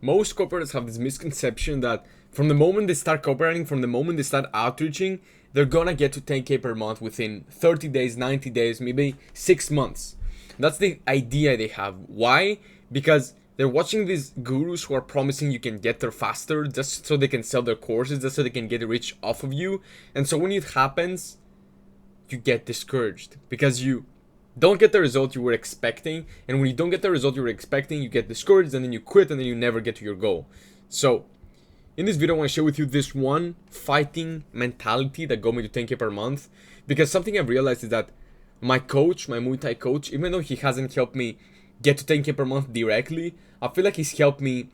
Most copywriters have this misconception that from the moment they start copywriting, from the moment they start outreaching, they're gonna get to 10K per month within 30 days, 90 days, maybe 6 months. That's the idea they have. Why? Because they're watching these gurus who are promising you can get there faster just so they can sell their courses, just so they can get rich off of you. And so when it happens, you get discouraged because you don't get the result you were expecting. And when you don't get the result you were expecting, you get discouraged and then you quit and then you never get to your goal. So in this video, I want to share with you this one fighting mentality that got me to 10K per month. Because something I've realized is that my coach, my Muay Thai coach, even though he hasn't helped me get to 10K per month directly, I feel like he's helped me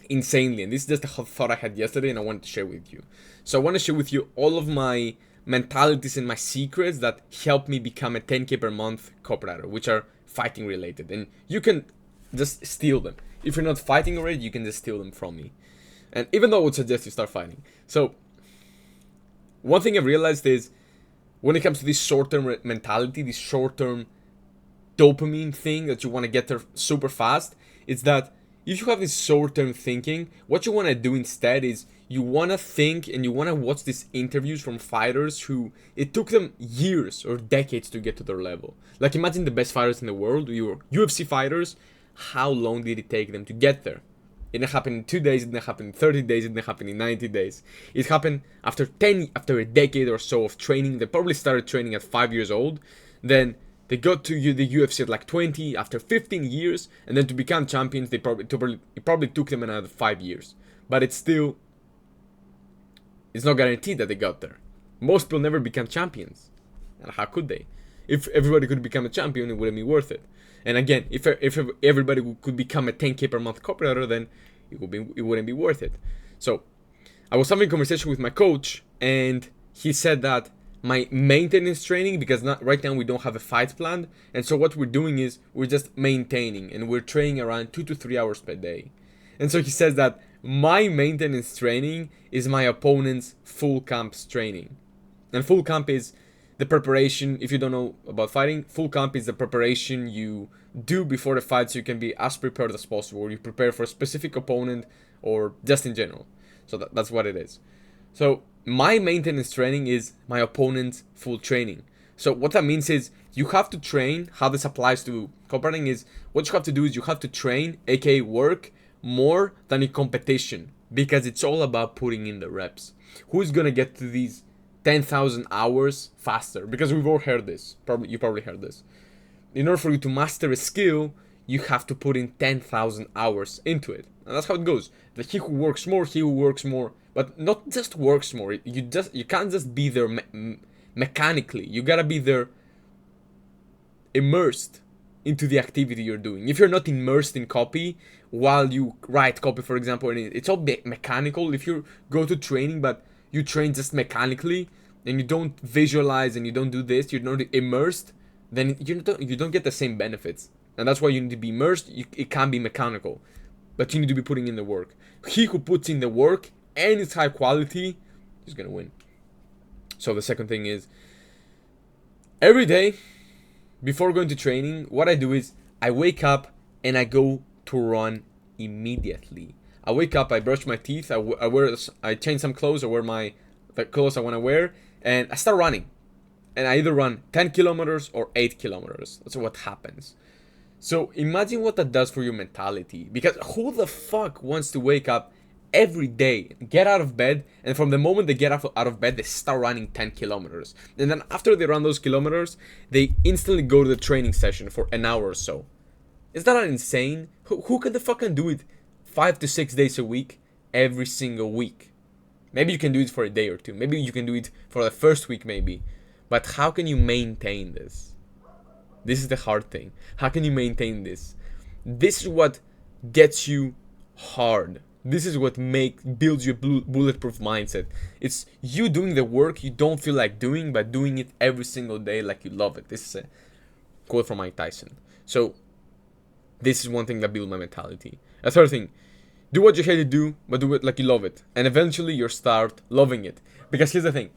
insanely. And this is just a thought I had yesterday and I wanted to share with you. So I want to share with you all of my mentalities and my secrets that help me become a 10K per month copywriter, which are fighting related. And you can just steal them. If you're not fighting already, you can just steal them from me. And even though I would suggest you start fighting. So one thing I've realized is when it comes to this short-term mentality, this short-term dopamine thing that you want to get there super fast, it's that if you have this short-term thinking, what you want to do instead is you want to think and you want to watch these interviews from fighters who it took them years or decades to get to their level. Like imagine the best fighters in the world, your UFC fighters, how long did it take them to get there? It didn't happen in 2 days, it didn't happen in 30 days, it didn't happen in 90 days. It happened after a decade or so of training. They probably started training at 5 years old. Then they got to the UFC at like 20, after 15 years. And then to become champions, it probably took them another 5 years. But it's not guaranteed that they got there. Most people never become champions. And how could they? If everybody could become a champion, it wouldn't be worth it. And again, if everybody could become a 10K per month copywriter, then it wouldn't be worth it. So I was having a conversation with my coach, and he said that my maintenance training, because right now we don't have a fight plan, and so what we're doing is we're just maintaining, and we're training around 2 to 3 hours per day. And so he says that my maintenance training is my opponent's full camp training. And full camp is the preparation. If you don't know about fighting, full camp is the preparation you do before the fight so you can be as prepared as possible, or you prepare for a specific opponent or just in general. So that's what it is. So my maintenance training is my opponent's full training. So what that means is you have to train. How this applies to copywriting is what you have to do is you have to train, aka work, more than in competition, because it's all about putting in the reps. Who's gonna get to these 10,000 hours faster? Because we've all heard this. You probably heard this. In order for you to master a skill, you have to put in 10,000 hours into it. And that's how it goes. That he who works more, but not just works more. You can't just be there mechanically. You gotta be there immersed into the activity you're doing. If you're not immersed in copy while you write copy, for example, and it's all mechanical. If you go to training but you train just mechanically and you don't visualize and you don't do this, you're not immersed, then you don't get the same benefits. And that's why you need to be immersed. It can't be mechanical, but you need to be putting in the work. He who puts in the work and it's high quality is gonna win. So the second thing is, every day before going to training, what I do is I wake up and I go to run immediately. I wake up, I brush my teeth, I change some clothes, I wear the clothes I want to wear, and I start running. And I either run 10 kilometers or 8 kilometers. That's what happens. So imagine what that does for your mentality. Because who the fuck wants to wake up every day, get out of bed, and from the moment they get out of bed, they start running 10 kilometers. And then after they run those kilometers, they instantly go to the training session for an hour or so. Is that not insane? Who can the fucking do it 5 to 6 days a week, every single week? Maybe you can do it for a day or two. Maybe you can do it for the first week, maybe. But how can you maintain this? This is the hard thing. How can you maintain this? This is what gets you hard. This is what builds your bulletproof mindset. It's you doing the work you don't feel like doing, but doing it every single day like you love it. This is a quote from Mike Tyson. So this is one thing that builds my mentality. A third thing, do what you hate to do, but do it like you love it. And eventually you'll start loving it. Because here's the thing.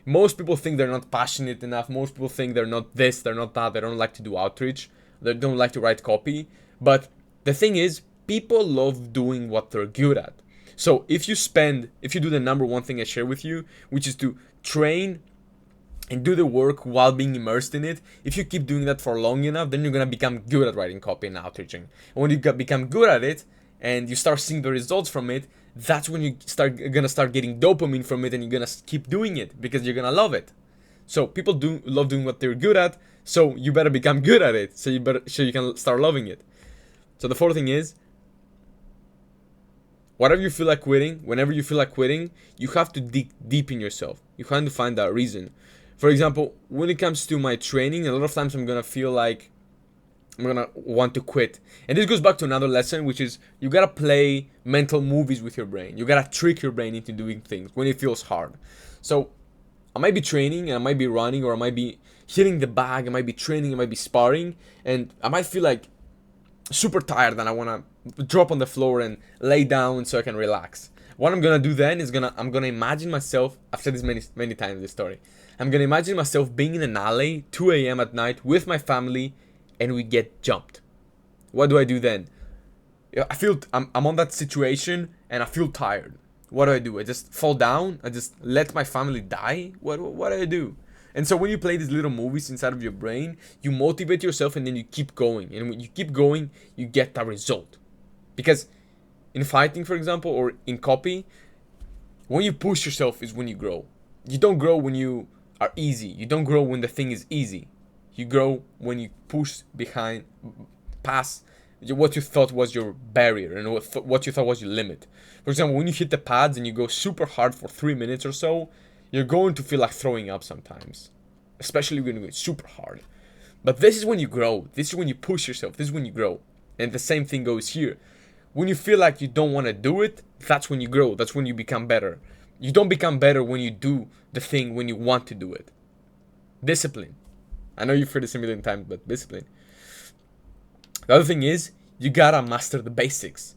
Most people think they're not passionate enough. Most people think they're not this, they're not that. They don't like to do outreach. They don't like to write copy. But the thing is, People love doing what they're good at. So if you do the number one thing I share with you, which is to train and do the work while being immersed in it, if you keep doing that for long enough, then you're gonna become good at writing copy and outreaching. And when you become good at it and you start seeing the results from it, that's when you gonna start getting dopamine from it, and you're gonna keep doing it because you're gonna love it. So people do love doing what they're good at, so you better become good at it, so you can start loving it. So the fourth thing is, whatever you feel like quitting, whenever you feel like quitting, you have to dig deep in yourself. You have to find that reason. For example, when it comes to my training, a lot of times I'm gonna feel like I'm gonna want to quit. And this goes back to another lesson, which is you gotta play mental movies with your brain. You gotta trick your brain into doing things when it feels hard. So I might be training, and I might be running, or I might be hitting the bag, I might be training, I might be sparring, and I might feel like super tired and I wanna drop on the floor and lay down so I can relax. What I'm gonna do then is I'm gonna imagine myself, I've said this many times, this story. I'm gonna imagine myself being in an alley, 2 a.m. at night with my family, and we get jumped. What do I do then? I feel I'm on that situation and I feel tired. What do? I just fall down? I just let my family die? What do I do? And so when you play these little movies inside of your brain, you motivate yourself and then you keep going. And when you keep going, you get that result. Because in fighting, for example, or in copy, when you push yourself is when you grow. You don't grow when you are easy. You don't grow when the thing is easy. You grow when you push past what you thought was your barrier and what you thought was your limit. For example, when you hit the pads and you go super hard for 3 minutes or so, you're going to feel like throwing up sometimes, especially when you go super hard. But this is when you grow. This is when you push yourself. This is when you grow. And the same thing goes here. When you feel like you don't want to do it, that's when you grow. That's when you become better. You don't become better when you do the thing when you want to do it. Discipline. I know you've heard this a million times, but discipline. The other thing is, you gotta master the basics.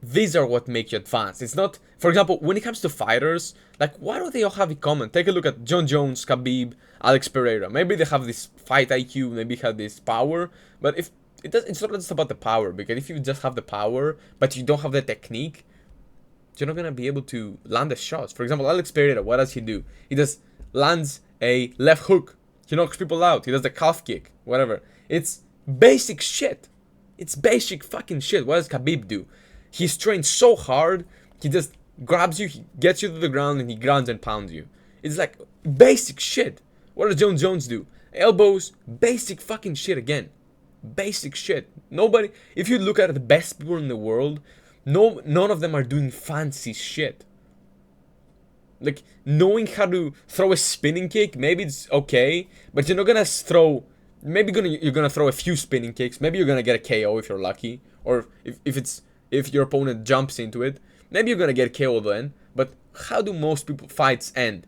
These are what make you advance. It's not, for example, when it comes to fighters, like, what do they all have in common? Take a look at John Jones, Khabib, Alex Pereira. Maybe they have this fight IQ, maybe have this power, but it's not just about the power, because if you just have the power, but you don't have the technique, you're not gonna be able to land the shots. For example, Alex Pereira, what does he do? He just lands a left hook. He knocks people out. He does the calf kick, whatever. It's basic shit. It's basic fucking shit. What does Khabib do? He's trained so hard, he just grabs you, he gets you to the ground, and he grounds and pounds you. It's like basic shit. What does John Jones do? Elbows, basic fucking shit again. Basic shit. Nobody, if you look at the best people in the world, none of them are doing fancy shit. Like, knowing how to throw a spinning kick, maybe it's okay, but you're not gonna throw, you're gonna throw a few spinning kicks, maybe you're gonna get a KO if you're lucky, or if your opponent jumps into it, maybe you're gonna get KO then. But how do most people fights end?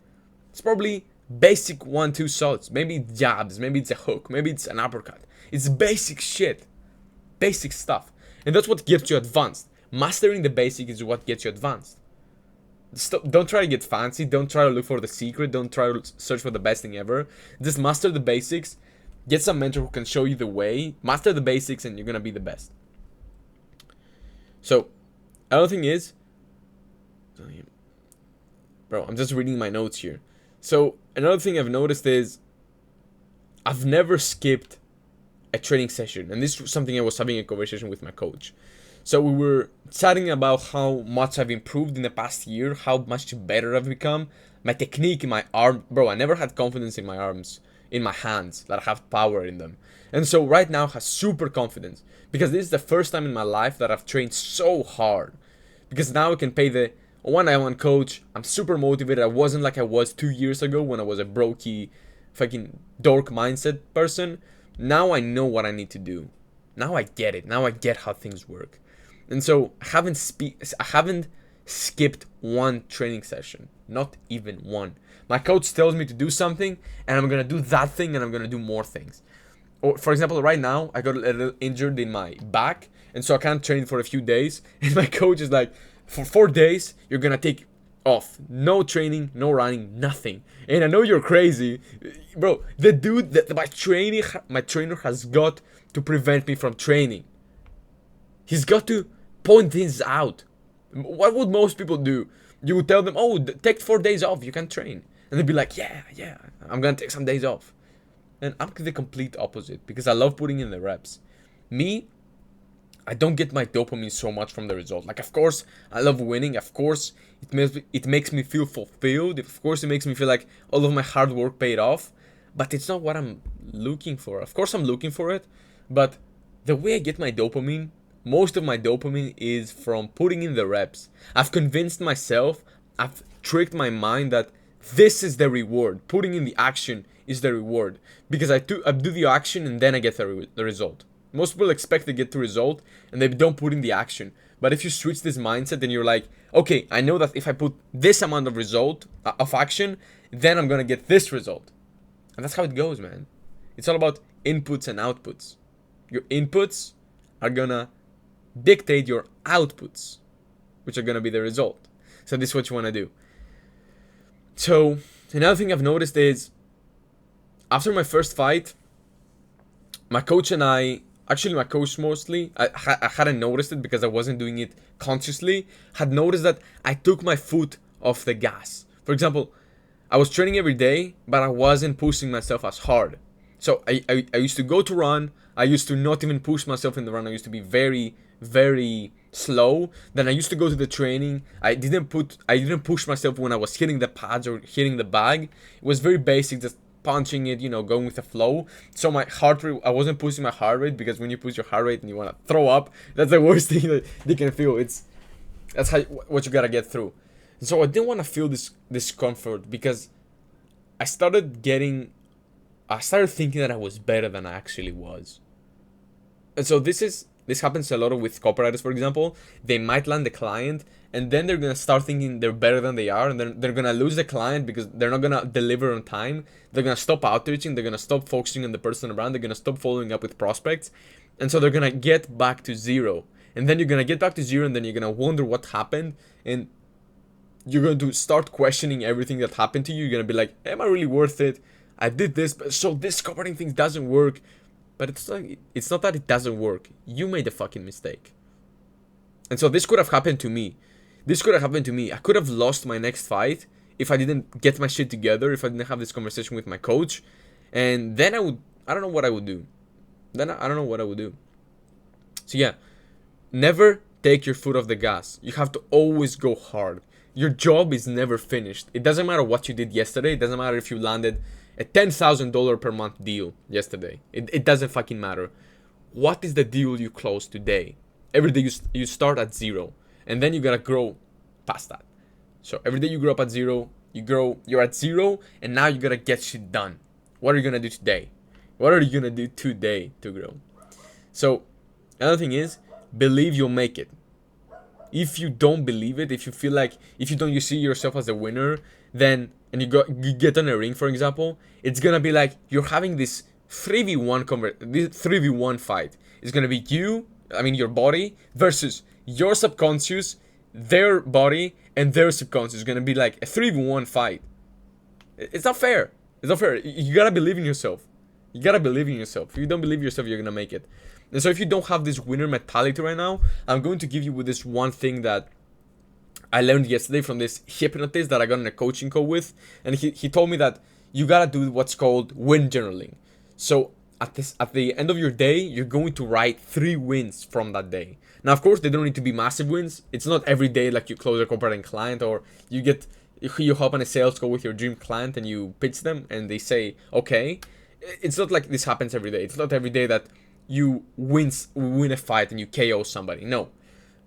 It's probably basic 1-2 shots, maybe jabs, maybe it's a hook, maybe it's an uppercut. It's basic shit, basic stuff, and that's what gets you advanced. Mastering the basic is what gets you advanced. Don't try to get fancy, don't try to look for the secret, don't try to search for the best thing ever. Just master the basics, get some mentor who can show you the way, master the basics, and you're gonna be the best. So, another thing is, bro, I'm just reading my notes here. So, another thing I've noticed is, I've never skipped a training session, and this was something I was having a conversation with my coach. So we were chatting about how much I've improved in the past year, how much better I've become, my technique in my arm. Bro, I never had confidence in my arms, in my hands, that I have power in them. And so right now I have super confidence, because this is the first time in my life that I've trained so hard. Because now I can pay the one-on-one coach. I'm super motivated. I wasn't like I was 2 years ago when I was a brokey, fucking dork mindset person. Now I know what I need to do. Now I get it. Now I get how things work. And so I haven't skipped one training session, not even one. My coach tells me to do something, and I'm gonna do that thing, and I'm gonna do more things. Or for example, right now I got a little injured in my back, and so I can't train for a few days. And my coach is like, for 4 days you're gonna take off, no training, no running, nothing. And I know you're crazy, bro. The dude that my trainer has got to prevent me from training. He's got to point things out. What would most people do? You would tell them, oh, take 4 days off, you can train. And they'd be like, yeah, I'm gonna take some days off. And I'm the complete opposite, because I love putting in the reps. Me, I don't get my dopamine so much from the result. Like, of course, I love winning. Of course, it makes me feel fulfilled. Of course, it makes me feel like all of my hard work paid off. But it's not what I'm looking for. Of course, I'm looking for it. But the way I get my dopamine, most of my dopamine is from putting in the reps. I've convinced myself, I've tricked my mind that this is the reward. Putting in the action is the reward. Because I do the action and then I get the result. Most people expect to get the result and they don't put in the action. But if you switch this mindset, then you're like, okay, I know that if I put this amount of result, of action, then I'm gonna get this result. And that's how it goes, man. It's all about inputs and outputs. Your inputs are gonna dictate your outputs, which are gonna be the result. So this is what you wanna do. So another thing I've noticed is, after my first fight, my coach and I, actually my coach mostly, I hadn't noticed it because I wasn't doing it consciously, had noticed that I took my foot off the gas. For example, I was training every day, but I wasn't pushing myself as hard. So I used to go to run, I used to not even push myself in the run, I used to be very, very slow. Then I used to go to the training, I didn't push myself when I was hitting the pads or hitting the bag. It was very basic, just punching it, going with the flow. So my heart rate, I wasn't pushing my heart rate, because when you push your heart rate and you want to throw up, that's the worst thing that you can feel. That's what you gotta get through. And so I didn't want to feel this discomfort, because I started thinking that I was better than I actually was. And so this happens a lot with copywriters, for example. They might land a client and then they're gonna start thinking they're better than they are, and then they're gonna lose the client because they're not gonna deliver on time. They're gonna stop outreaching, they're gonna stop focusing on the personal brand, they're gonna stop following up with prospects, and so they're gonna get back to zero. And then you're gonna get back to zero, and then you're gonna wonder what happened, and you're going to start questioning everything that happened to you. You're gonna be like, am I really worth it? I did this, but so this copywriting thing doesn't work. But it's not that it doesn't work. You made a fucking mistake. And so this could have happened to me. I could have lost my next fight if I didn't get my shit together, if I didn't have this conversation with my coach. And then I don't know what I would do. So yeah, never take your foot off the gas. You have to always go hard. Your job is never finished. It doesn't matter what you did yesterday. It doesn't matter if you landed a $10,000 per month deal yesterday. It doesn't fucking matter. What is the deal you close today? Every day you start at zero, and then you gotta grow past that. So every day you grow up at zero, you're at zero, and now you gotta get shit done. What are you gonna do today? What are you gonna do today to grow? So another thing is, believe you'll make it. If you don't believe it, if you see yourself as a winner, then, and you get on a ring, for example, it's gonna be like you're having this 3v1 fight. It's gonna be your body versus your subconscious, their body, and their subconscious. It's gonna be like a 3v1 fight. It's not fair. You gotta believe in yourself. If you don't believe in yourself, you're gonna make it. And so if you don't have this winner mentality right now, I'm going to give you with this one thing that I learned yesterday from this hypnotist that I got in a coaching call with. And he told me that you gotta do what's called win journaling. So at the end of your day, you're going to write 3 wins from that day. Now, of course, they don't need to be massive wins. It's not every day like you close a copywriting client, or you hop on a sales call with your dream client and you pitch them and they say, okay. It's not like this happens every day. It's not every day that you win a fight and you KO somebody. No.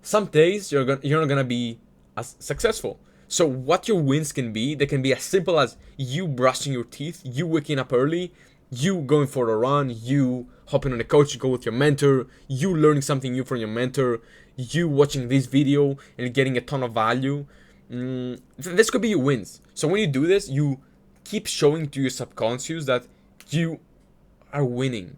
Some days you're not gonna be as successful. So what your wins can be, they can be as simple as you brushing your teeth, you waking up early, you going for a run, you hopping on a coaching call with your mentor, you learning something new from your mentor, you watching this video and getting a ton of value. This could be your wins. So when you do this, you keep showing to your subconscious that you are winning.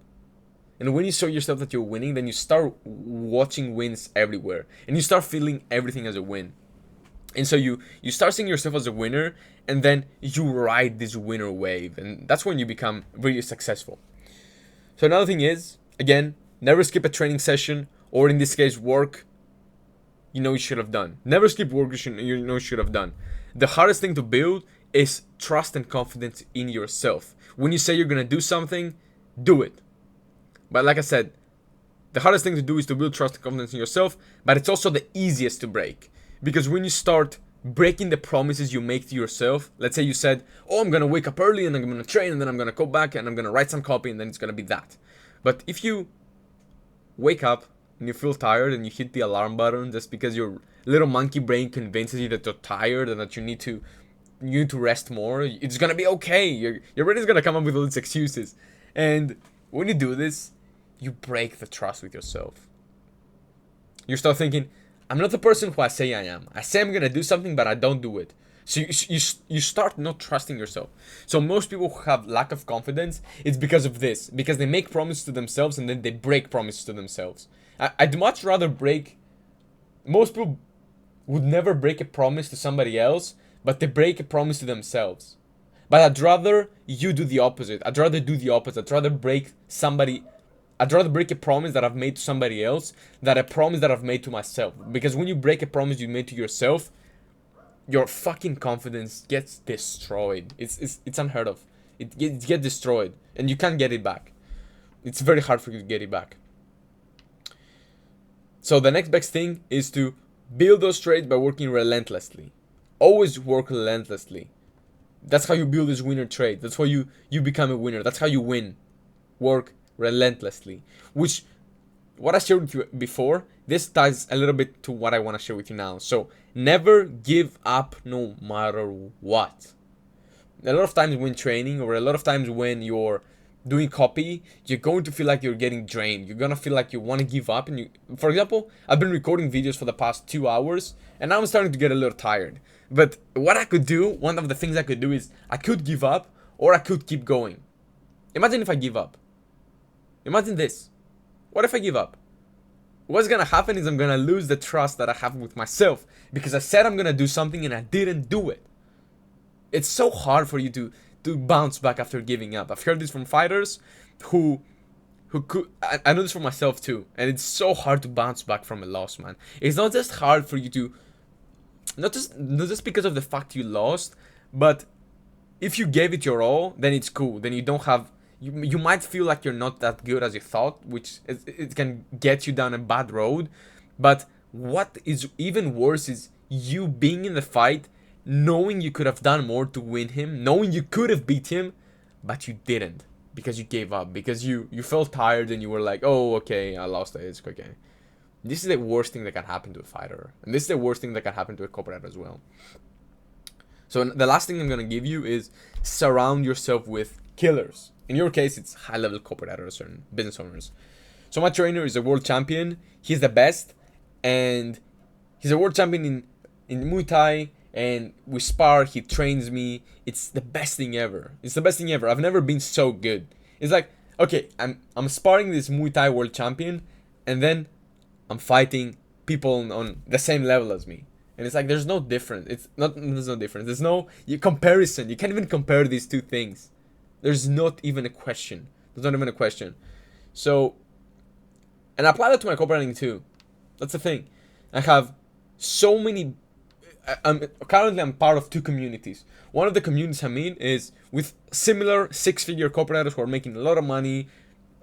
And when you show yourself that you're winning, then you start watching wins everywhere, and you start feeling everything as a win. And so you start seeing yourself as a winner, and then you ride this winner wave, and that's when you become really successful. So another thing is, again, never skip a training session. or in this case, work you know you should have done. Never skip work you know you should have done. The hardest thing to build is trust and confidence in yourself. When you say you're gonna do something, do it. But like I said, the hardest thing to do is to build trust and confidence in yourself, but it's also the easiest to break. Because when you start breaking the promises you make to yourself, let's say you said, oh, I'm gonna wake up early and I'm gonna train and then I'm gonna go back and I'm gonna write some copy and then it's gonna be that. But if you wake up and you feel tired and you hit the alarm button just because your little monkey brain convinces you that you're tired and that you need to rest more, it's gonna be okay. Your brain is gonna come up with all these excuses. And when you do this, you break the trust with yourself. You start thinking, I'm not the person who I say I am. I say I'm gonna do something, but I don't do it. So you start not trusting yourself. So most people who have lack of confidence, it's because of this. Because they make promises to themselves and then they break promises to themselves. I'd much rather break... Most people would never break a promise to somebody else, but they break a promise to themselves. But I'd rather you do the opposite. I'd rather do the opposite. I'd rather break a promise that I've made to somebody else than a promise that I've made to myself. Because when you break a promise you made to yourself, your fucking confidence gets destroyed. It's unheard of. It gets destroyed. And you can't get it back. It's very hard for you to get it back. So the next best thing is to build those traits by working relentlessly. Always work relentlessly. That's how you build this winner trait. That's how you become a winner. That's how you win. Work relentlessly. Which, what I shared with you before, this ties a little bit to what I want to share with you now. So, never give up no matter what. A lot of times when training, or a lot of times when you're doing copy, you're going to feel like you're getting drained. You're gonna feel like you want to give up. And for example, I've been recording videos for the past 2 hours, and now I'm starting to get a little tired. But what I could do, one of the things I could do is, I could give up, or I could keep going. Imagine if I give up. Imagine this. What if I give up? What's gonna happen is I'm gonna lose the trust that I have with myself, because I said I'm gonna do something and I didn't do it. It's so hard for you to bounce back after giving up. I've heard this from fighters who could, I know this for myself too, and it's so hard to bounce back from a loss, man. It's not just hard for you to, not just because of the fact you lost, but if you gave it your all, then it's cool. Then you don't have, you might feel like you're not that good as you thought, which it can get you down a bad road. But what is even worse is you being in the fight, knowing you could have done more to win him, knowing you could have beat him, but you didn't because you gave up, because you felt tired and you were like, oh, okay, I lost it, it's okay. This is the worst thing that can happen to a fighter, and this is the worst thing that can happen to a copywriter as well. So the last thing I'm gonna give you is surround yourself with killers. In your case, it's high-level copywriters and business owners. So my trainer is a world champion. He's the best, and he's a world champion in Muay Thai. And we spar, he trains me. It's the best thing ever. It's the best thing ever. I've never been so good. It's like, okay, I'm sparring this Muay Thai world champion, and then I'm fighting people on the same level as me. And it's like, there's no difference. There's no difference. There's no comparison. You can't even compare these two things. There's not even a question. There's not even a question. So, and I apply that to my copywriting too. That's the thing. I have so many. Currently I'm part of two communities. One of the communities I'm in is with similar 6-figure copywriters who are making a lot of money.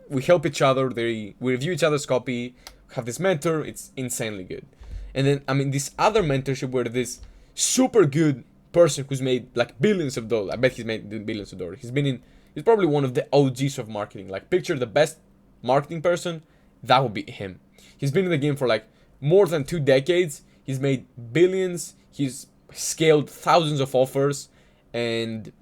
We help each other. We review each other's copy. Have this mentor. It's insanely good. And then I'm in this other mentorship where this super good person who's made like billions of dollars. I bet he's made billions of dollars. He's probably one of the OGs of marketing. Like, picture the best marketing person, that would be him. He's been in the game for like more than 2 decades. He's made billions. He's scaled thousands of offers, and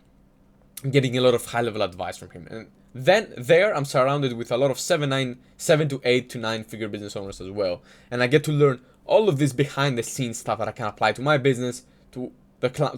I'm getting a lot of high-level advice from him. And then there, I'm surrounded with a lot of 7 to 8 to 9-figure business owners as well. And I get to learn all of this behind-the-scenes stuff that I can apply to my business, to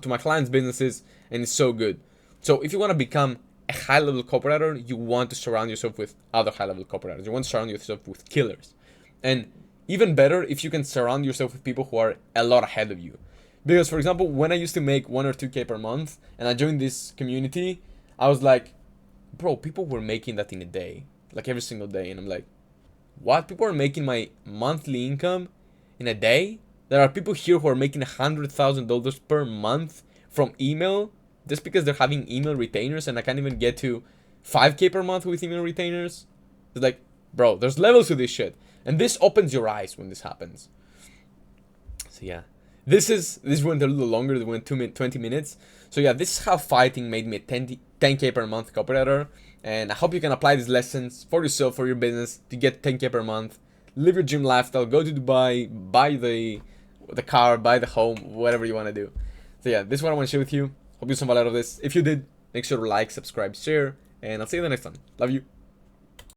my clients' businesses, and it's so good. So if you want to become a high-level copywriter, you want to surround yourself with other high-level copywriters. You want to surround yourself with killers. And even better if you can surround yourself with people who are a lot ahead of you. Because, for example, when I used to make 1 or 2K per month and I joined this community, I was like, bro, people were making that in a day, like every single day. And I'm like, what? People are making my monthly income in a day? There are people here who are making $100,000 per month from email just because they're having email retainers, and I can't even get to 5K per month with email retainers. It's like, bro, there's levels to this shit. And this opens your eyes when this happens. So yeah, this went a little longer. It went 20 minutes. So yeah, this is how fighting made me a 10K per month copywriter. And I hope you can apply these lessons for yourself, for your business, to get 10K per month. Live your dream lifestyle. Go to Dubai, buy the car, buy the home, whatever you want to do. So yeah, this is what I want to share with you. Hope you saw some value out of this. If you did, make sure to like, subscribe, share, and I'll see you the next time. Love you.